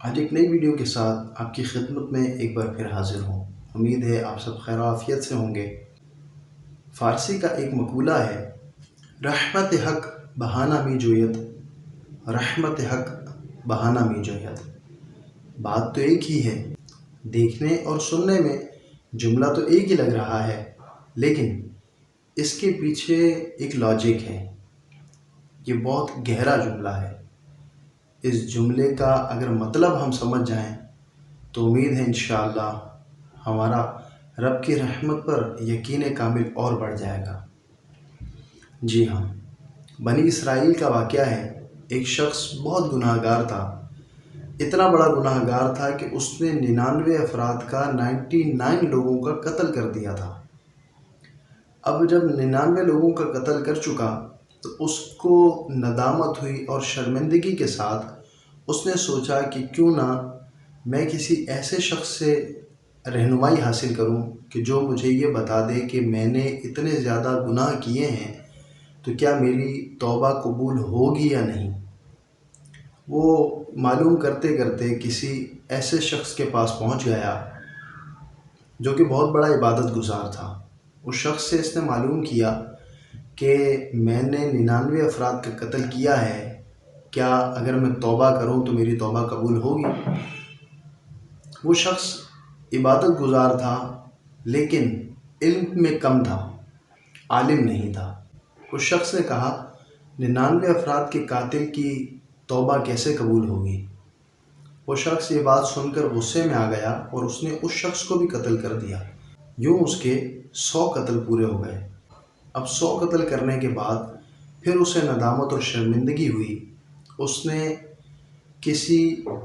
آج ایک نئی ویڈیو کے ساتھ آپ کی خدمت میں ایک بار پھر حاضر ہوں۔ امید ہے آپ سب خیر و عافیت سے ہوں گے۔ فارسی کا ایک مقولہ ہے، رحمت حق بہانہ می جوید، رحمت حق بہانہ می جوید۔ بات تو ایک ہی ہے، دیکھنے اور سننے میں جملہ تو ایک ہی لگ رہا ہے، لیکن اس کے پیچھے ایک لاجک ہے۔ یہ بہت گہرا جملہ ہے۔ اس جملے کا اگر مطلب ہم سمجھ جائیں تو امید ہے انشاءاللہ ہمارا رب کی رحمت پر یقین کامل اور بڑھ جائے گا۔ جی ہاں، بنی اسرائیل کا واقعہ ہے۔ ایک شخص بہت گناہ گار تھا، اتنا بڑا گناہ گار تھا کہ اس نے 99 افراد کا 99 لوگوں کا قتل کر دیا تھا۔ اب جب 99 لوگوں کا قتل کر چکا تو اس کو ندامت ہوئی اور شرمندگی کے ساتھ اس نے سوچا کہ کیوں نہ میں کسی ایسے شخص سے رہنمائی حاصل کروں کہ جو مجھے یہ بتا دے کہ میں نے اتنے زیادہ گناہ کیے ہیں تو کیا میری توبہ قبول ہوگی یا نہیں۔ وہ معلوم کرتے کرتے کسی ایسے شخص کے پاس پہنچ گیا جو کہ بہت بڑا عبادت گزار تھا۔ اس شخص سے اس نے معلوم کیا کہ میں نے 99 افراد کا قتل کیا ہے، کیا اگر میں توبہ کروں تو میری توبہ قبول ہوگی۔ وہ شخص عبادت گزار تھا لیکن علم میں کم تھا، عالم نہیں تھا۔ اس شخص نے کہا، 99 افراد کے قاتل کی توبہ کیسے قبول ہوگی؟ وہ شخص یہ بات سن کر غصے میں آ گیا اور اس نے اس شخص کو بھی قتل کر دیا۔ یوں اس کے 100 قتل پورے ہو گئے۔ اب 100 قتل کرنے کے بعد پھر اسے ندامت اور شرمندگی ہوئی۔ اس نے کسی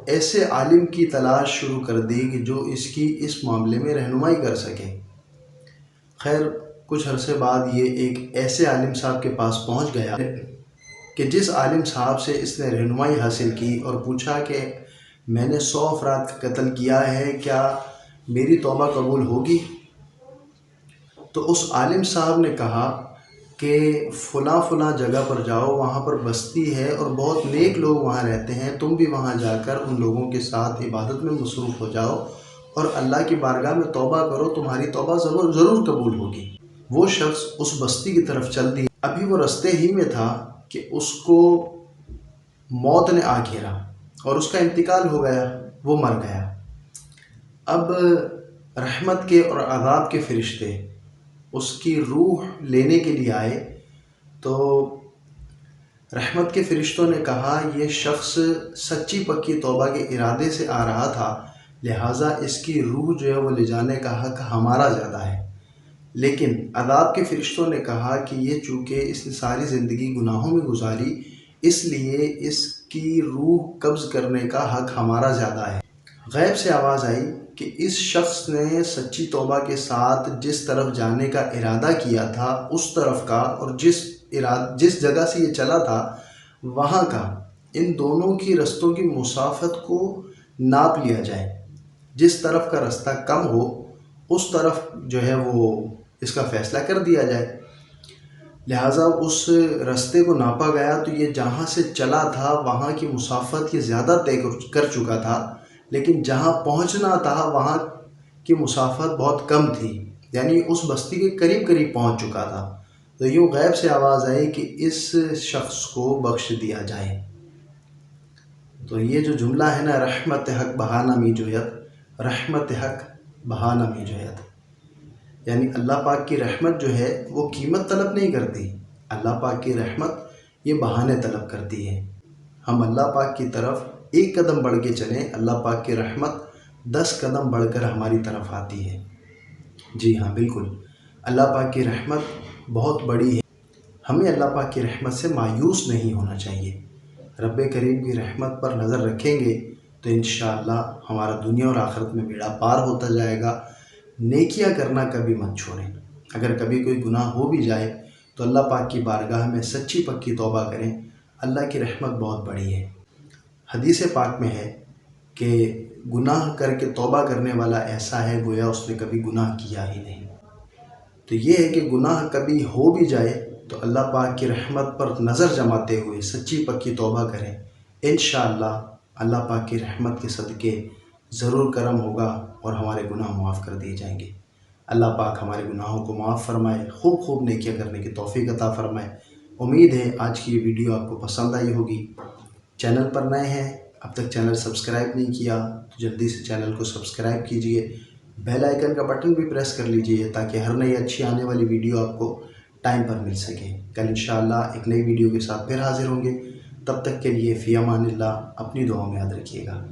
ایسے عالم کی تلاش شروع کر دی کہ جو اس معاملے میں رہنمائی کر سکے۔ خیر، کچھ عرصے بعد یہ ایک ایسے عالم صاحب کے پاس پہنچ گیا کہ جس عالم صاحب سے اس نے رہنمائی حاصل کی اور پوچھا کہ میں نے 100 افراد کا قتل کیا ہے، کیا میری توبہ قبول ہوگی؟ تو اس عالم صاحب نے کہا کہ فلاں فلاں جگہ پر جاؤ، وہاں پر بستی ہے اور بہت نیک لوگ وہاں رہتے ہیں، تم بھی وہاں جا کر ان لوگوں کے ساتھ عبادت میں مصروف ہو جاؤ اور اللہ کی بارگاہ میں توبہ کرو، تمہاری توبہ ضرور قبول ہوگی۔ وہ شخص اس بستی کی طرف چل دی۔ ابھی وہ رستے ہی میں تھا کہ اس کو موت نے آ گھیرا اور اس کا انتقال ہو گیا، وہ مر گیا۔ اب رحمت کے اور عذاب کے فرشتے اس کی روح لینے کے لیے آئے تو رحمت کے فرشتوں نے کہا، یہ شخص سچی پکی توبہ کے ارادے سے آ رہا تھا، لہٰذا اس کی روح جو ہے وہ لے جانے کا حق ہمارا زیادہ ہے۔ لیکن عذاب کے فرشتوں نے کہا کہ یہ چونکہ اس نے ساری زندگی گناہوں میں گزاری، اس لیے اس کی روح قبض کرنے کا حق ہمارا زیادہ ہے۔ غیب سے آواز آئی کہ اس شخص نے سچی توبہ کے ساتھ جس طرف جانے کا ارادہ کیا تھا اس طرف کا، اور جس جگہ سے یہ چلا تھا وہاں کا، ان دونوں کی رستوں کی مسافت کو ناپ لیا جائے۔ جس طرف کا رستہ کم ہو اس طرف جو ہے وہ اس کا فیصلہ کر دیا جائے۔ لہٰذا اس رستے کو ناپا گیا تو یہ جہاں سے چلا تھا وہاں کی مسافت یہ زیادہ طے کر چکا تھا، لیکن جہاں پہنچنا تھا وہاں کی مسافت بہت کم تھی، یعنی اس بستی کے قریب پہنچ چکا تھا۔ تو یوں غیب سے آواز آئی کہ اس شخص کو بخش دیا جائے۔ تو یہ جو جملہ ہے نا، رحمت حق بہانہ می جوید، رحمت حق بہانہ می جوید، یعنی اللہ پاک کی رحمت جو ہے وہ قیمت طلب نہیں کرتی، اللہ پاک کی رحمت یہ بہانے طلب کرتی ہے۔ ہم اللہ پاک کی طرف ایک قدم بڑھ کے چلیں، اللہ پاک کی رحمت 10 قدم بڑھ کر ہماری طرف آتی ہے۔ جی ہاں، بالکل، اللہ پاک کی رحمت بہت بڑی ہے۔ ہمیں اللہ پاک کی رحمت سے مایوس نہیں ہونا چاہیے۔ رب کریم کی رحمت پر نظر رکھیں گے تو انشاءاللہ ہمارا دنیا اور آخرت میں بیڑا پار ہوتا جائے گا۔ نیکیاں کرنا کبھی مت چھوڑیں۔ اگر کبھی کوئی گناہ ہو بھی جائے تو اللہ پاک کی بارگاہ میں سچی پکی توبہ کریں، اللہ کی رحمت بہت بڑی ہے۔ حدیث پاک میں ہے کہ گناہ کر کے توبہ کرنے والا ایسا ہے گویا اس نے کبھی گناہ کیا ہی نہیں۔ تو یہ ہے کہ گناہ کبھی ہو بھی جائے تو اللہ پاک کی رحمت پر نظر جماتے ہوئے سچی پکی توبہ کریں، انشاءاللہ اللہ پاک کی رحمت کے صدقے ضرور کرم ہوگا اور ہمارے گناہ معاف کر دیے جائیں گے۔ اللہ پاک ہمارے گناہوں کو معاف فرمائے، خوب خوب نیکیاں کرنے کی توفیق عطا فرمائے۔ امید ہے آج کی یہ ویڈیو آپ کو پسند آئی ہوگی۔ چینل پر نئے ہیں، اب تک چینل سبسکرائب نہیں کیا تو جلدی سے چینل کو سبسکرائب کیجئے، بیل آئیکن کا بٹن بھی پریس کر لیجئے تاکہ ہر نئی اچھی آنے والی ویڈیو آپ کو ٹائم پر مل سکے۔ کل انشاءاللہ ایک نئی ویڈیو کے ساتھ پھر حاضر ہوں گے، تب تک کے لیے فی امان اللہ، اپنی دعاؤں میں یاد رکھیے گا۔